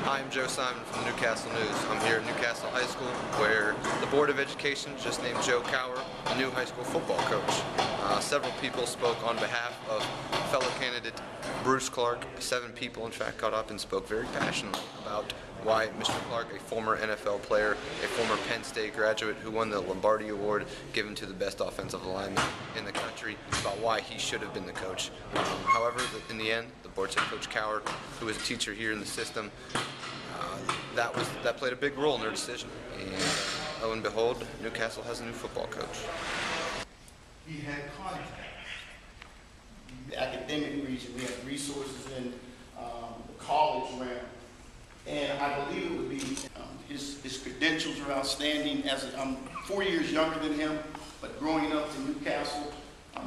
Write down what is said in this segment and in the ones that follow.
Hi, I'm Joe Simon from the Newcastle News. I'm here at Newcastle High School where the Board of Education just named Joe Cower the new high school football coach. Several people spoke on behalf of fellow candidate Bruce Clark. 7 people in fact got up and spoke very passionately about why Mr. Clark, a former NFL player, a former Penn State graduate who won the Lombardi Award given to the best offensive lineman in the country, about why he should have been the coach. However, in the end, the board said Coach Cower, who is a teacher here in the system, that played a big role in their decision. And lo and behold, Newcastle has a new football coach. He had contacts. The academic region, we have resources in the college realm. And I believe it would be, his credentials are outstanding. I'm 4 years younger than him, but growing up in Newcastle,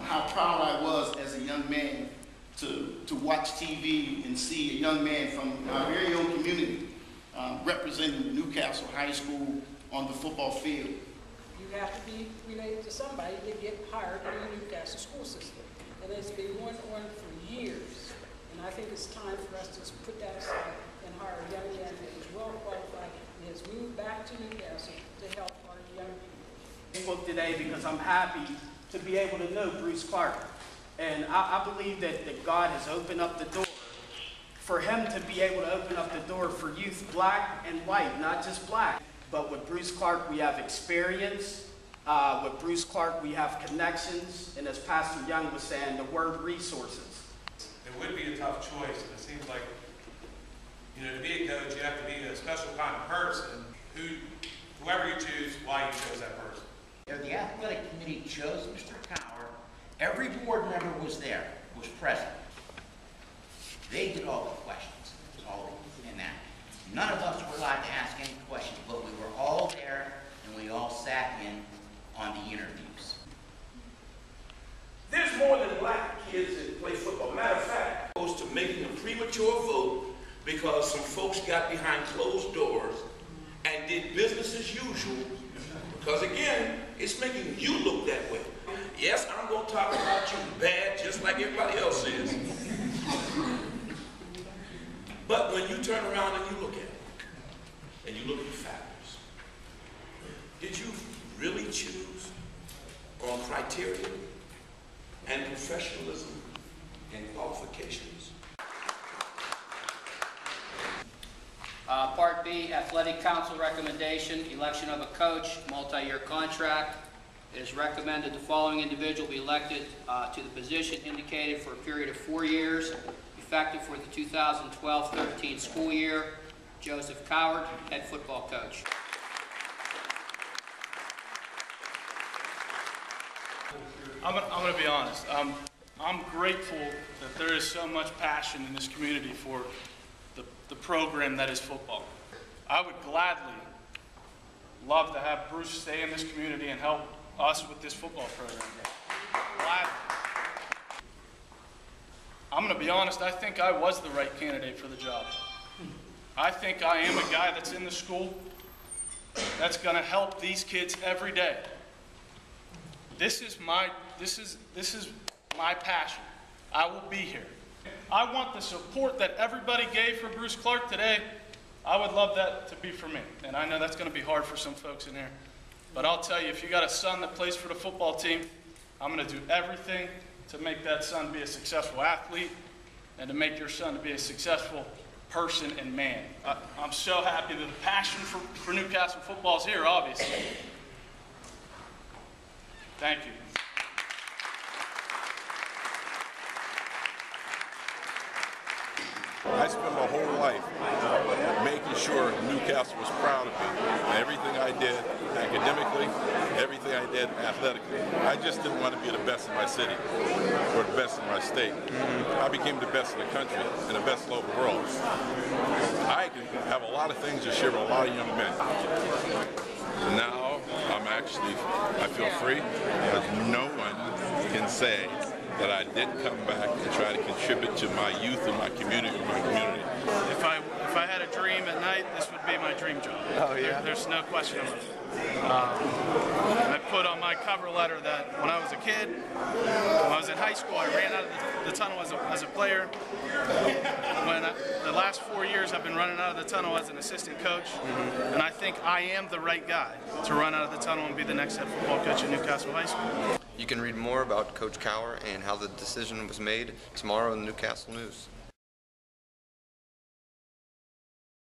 how proud I was as a young man to watch TV and see a young man from our very own community representing Newcastle High School on the football field. You have to be related to somebody to get hired in the Newcastle school system. And it's been going on for years. And I think it's time for us to put that aside and hire a young man that is well qualified and has moved back to Newcastle to help our young people. Today because I'm happy to be able to know Bruce Clark. And I believe that God has opened up the door for him to be able to open up the door for youth, black and white, not just black. But with Bruce Clark, we have experience. With Bruce Clark, we have connections. And as Pastor Young was saying, the word resources. It would be a tough choice, and it seems like, to be a coach, you have to be a special kind of person. Whoever you choose, why you chose that person. The athletic committee chose Mr. Cower. Every board member was there, was present. They did all the questions, all in that. None of us were allowed to ask any questions, but we were all there, and we all sat in on the interviews. There's more than black kids that play football. Matter of fact, opposed to making a premature vote because some folks got behind closed doors and did business as usual, because again, it's making you look that way. Yes, I'm going to talk about you bad just like everybody else is. But when you turn around and you look at it, and you look at the factors, did you really choose on criteria and professionalism and qualifications? Part B, Athletic Council recommendation, election of a coach, multi-year contract. It is recommended the following individual be elected to the position indicated for a period of 4 years, effective for the 2012-13 school year. Joseph Coward, head football coach. I'm going to be honest. I'm grateful that there is so much passion in this community for the program that is football. I would gladly love to have Bruce stay in this community and help us with this football program. Gladly. I'm going to be honest, I think I was the right candidate for the job. I think I am a guy that's in the school that's going to help these kids every day. This is my passion. I will be here. I want the support that everybody gave for Bruce Clark today. I would love that to be for me. And I know that's going to be hard for some folks in here. But I'll tell you, if you got a son that plays for the football team, I'm going to do everything to make that son be a successful athlete and to make your son to be a successful person and man. I'm so happy that the passion for Newcastle football is here, obviously. Thank you. I spent my whole life making sure Newcastle was proud of me. And everything I did academically, everything I did athletically. I just didn't want to be the best in my city or the best in my state. I became the best in the country and the best in the world. I can have a lot of things to share with a lot of young men. Now I feel free because no one can say that I didn't come back and try to contribute to my youth and my community. If I had a dream at night, this would be my dream job. Oh, yeah? There's no question about it. I put on my cover letter that when I was a kid, when I was in high school, I ran out of the tunnel as a player. The last 4 years, I've been running out of the tunnel as an assistant coach, and I think I am the right guy to run out of the tunnel and be the next head football coach at Newcastle High School. You can read more about Coach Cower and how the decision was made tomorrow in the Newcastle News.